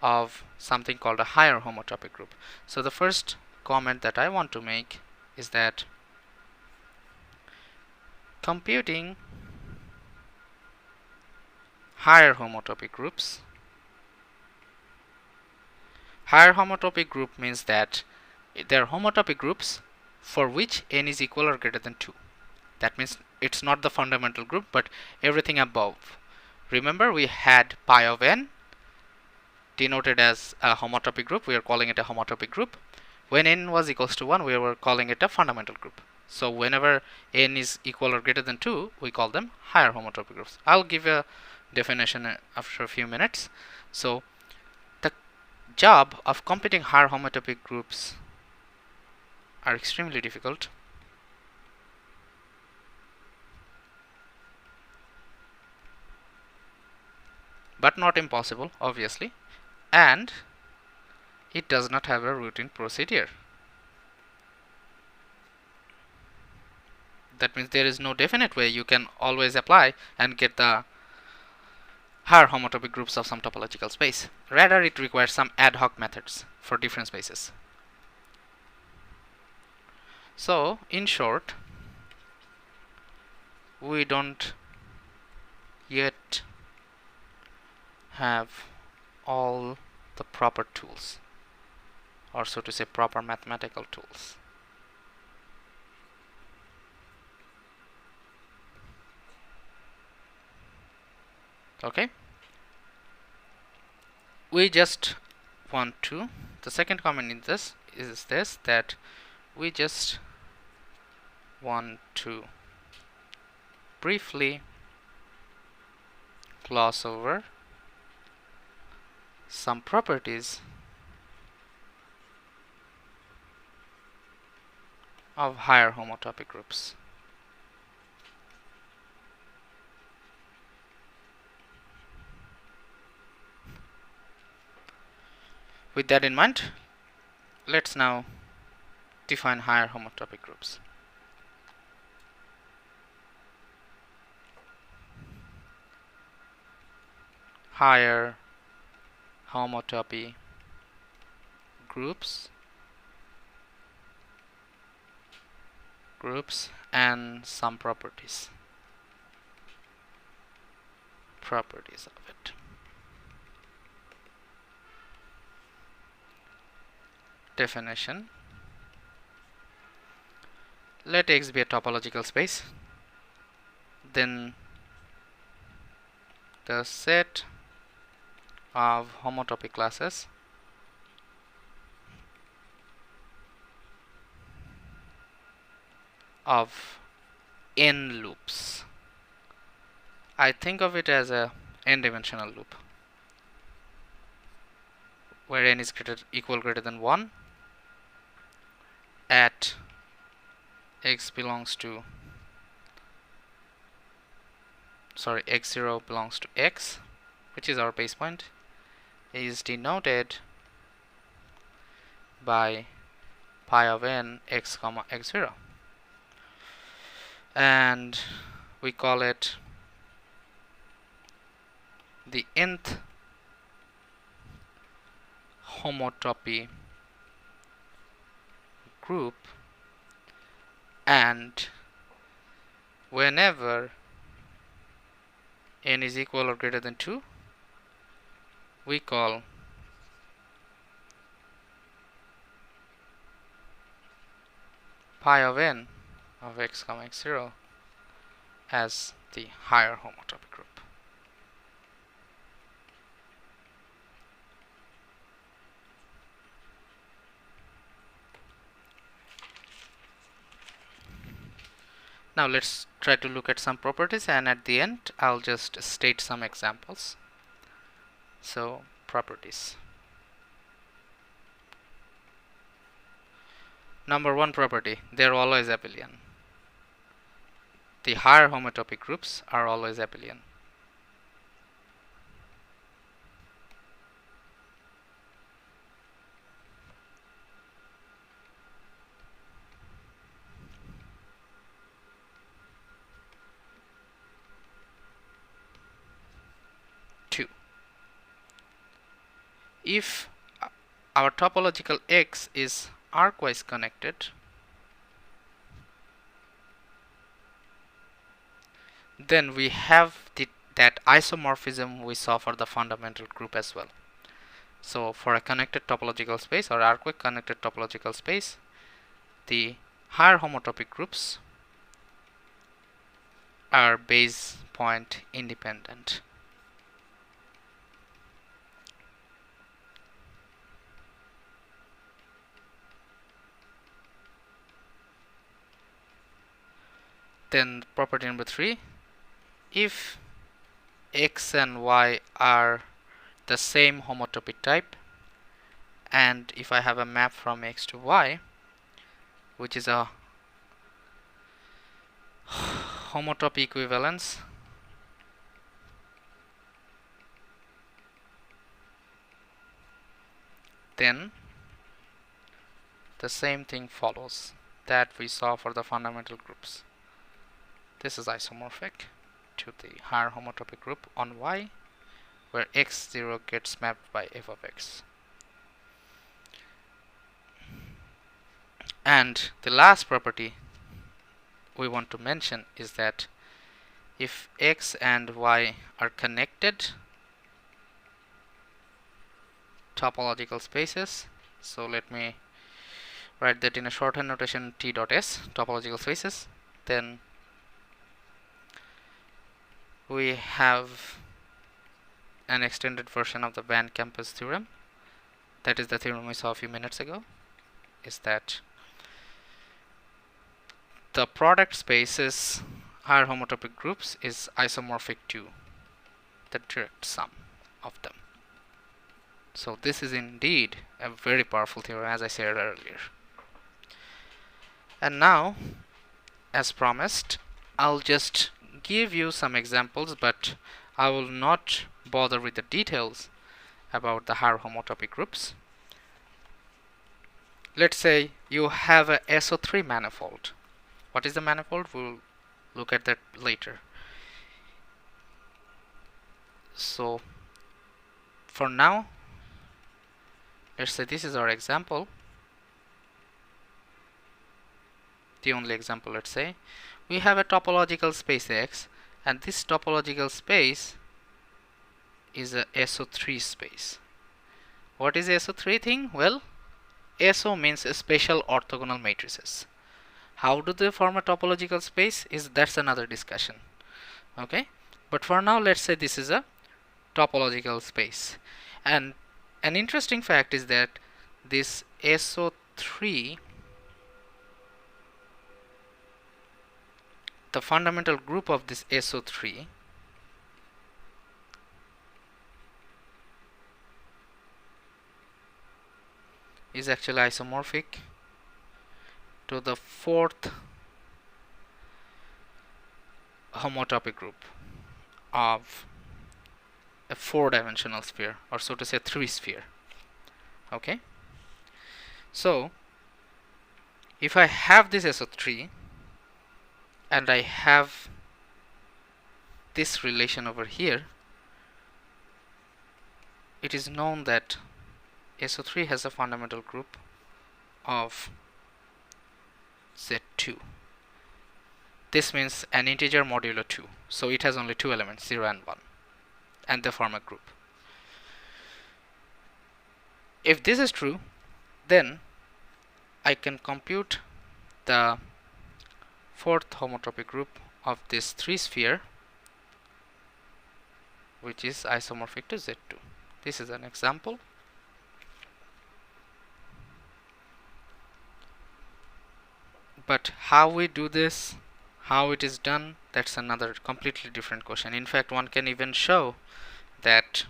of something called a higher homotopy group. So the first comment that I want to make is that computing higher homotopy groups, higher homotopy group means that there are homotopy groups for which n is equal or greater than 2. That means it's not the fundamental group, but everything above. Remember, we had pi of n denoted as a homotopy group. We are calling it a homotopy group. When n was equals to 1, we were calling it a fundamental group. So whenever n is equal or greater than 2, we call them higher homotopy groups. I'll give a definition after a few minutes. So the job of computing higher homotopy groups are extremely difficult. But not impossible, obviously. And it does not have a routine procedure. That means there is no definite way you can always apply and get the higher homotopy groups of some topological space. Rather, it requires some ad hoc methods for different spaces. So, in short, we don't yet have all the proper tools, or so to say, proper mathematical tools. Okay, we just want to, the second comment in this is this, that we just want to briefly gloss over some properties of higher homotopy groups. With that in mind, let's now define higher homotopy groups. Higher homotopy groups and some properties of it. Definition: let X be a topological space, then the set of homotopy classes of n loops. I think of it as a n-dimensional loop where n is greater than 1 at x belongs to, x0 belongs to x, which is our base point, is denoted by pi of n x comma x0, and we call it the nth homotopy group, and whenever n is equal or greater than 2, we call pi of n of x comma x0 as the higher homotopy group. Now let's try to look at some properties, and at the end I'll just state some examples. So, properties. Number one property, they're always abelian. The higher homotopy groups are always abelian. If our topological X is arcwise connected, then we have that isomorphism we saw for the fundamental group as well. So for a connected topological space or arcwise connected topological space, the higher homotopic groups are base point independent. Then property number 3, if X and Y are the same homotopy type, and if I have a map from X to Y, which is a homotopy equivalence, then the same thing follows that we saw for the fundamental groups. This is isomorphic to the higher homotopic group on Y, where x0 gets mapped by f of x. And the last property we want to mention is that if X and Y are connected topological spaces, so let me write that in a shorthand notation T dot S, topological spaces, then we have an extended version of the band campus theorem. That is the theorem we saw a few minutes ago, is that the product spaces higher homotopic groups is isomorphic to the direct sum of them. So this is indeed a very powerful theorem, as I said earlier. And now, as promised, I'll just give you some examples, but I will not bother with the details about the higher homotopic groups. Let's say you have a SO3 manifold. What is the manifold? We'll look at that later. So for now, let's say this is our example, the only example. Let's say we have a topological space X, and this topological space is a SO3 space. What is SO3 thing? Well, SO means special orthogonal matrices. How do they form a topological space? That's another discussion. Okay, but for now, let's say this is a topological space. And an interesting fact is that this SO3, the fundamental group of this SO3, is actually isomorphic to the fourth homotopy group of a four-dimensional sphere, or so to say 3-sphere. Okay, so if I have this SO3 and I have this relation over here, it is known that SO3 has a fundamental group of Z2. This means an integer modulo 2. So it has only two elements, 0 and 1. And they form a group. If this is true, then I can compute the fourth homotopy group of this 3-sphere, which is isomorphic to Z2. This is an example. But how we do this, how it is done, that's another completely different question. In fact, one can even show that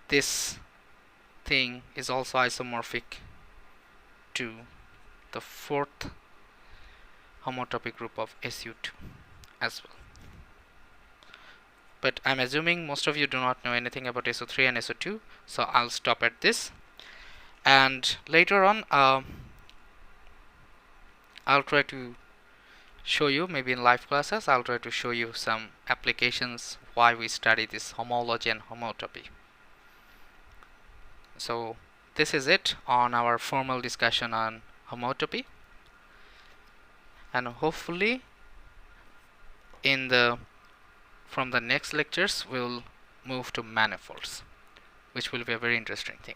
this thing is also isomorphic to the fourth homotopy group of SU2 as well. But I'm assuming most of you do not know anything about SO3 and SO2, so I'll stop at this. And later on, I'll try to show you, maybe in live classes, I'll try to show you some applications why we study this homology and homotopy. So this is it on our formal discussion on homotopy, and hopefully from the next lectures we'll move to manifolds, which will be a very interesting thing.